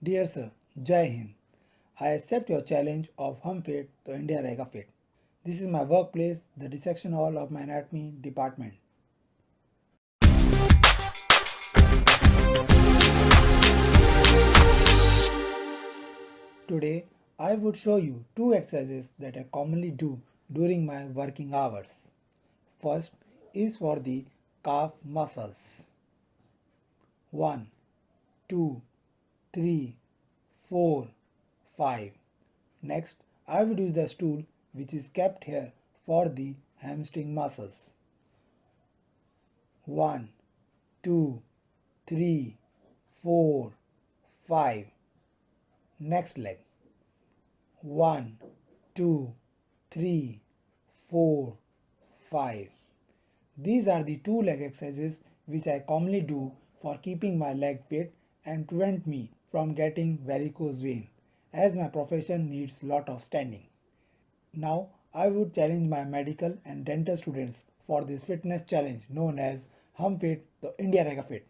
Dear Sir, Jai Hind. I accept your challenge of Hum Fit to India Rega Fit. This is my workplace, the dissection hall of my anatomy department. Today, I would show you two exercises that I commonly do during my working hours. First is for the calf muscles. 1, 2, 3, 4, 5. Next, I would use the stool which is kept here for the hamstring muscles. 1, 2, 3, 4, 5. Next leg. 1, 2, 3, 4, 5. These are the two leg exercises which I commonly do for keeping my leg fit and prevent me from getting varicose vein, as my profession needs lot of standing. Now I would challenge my medical and dental students for this fitness challenge known as Hum Fit the India Rega Fit.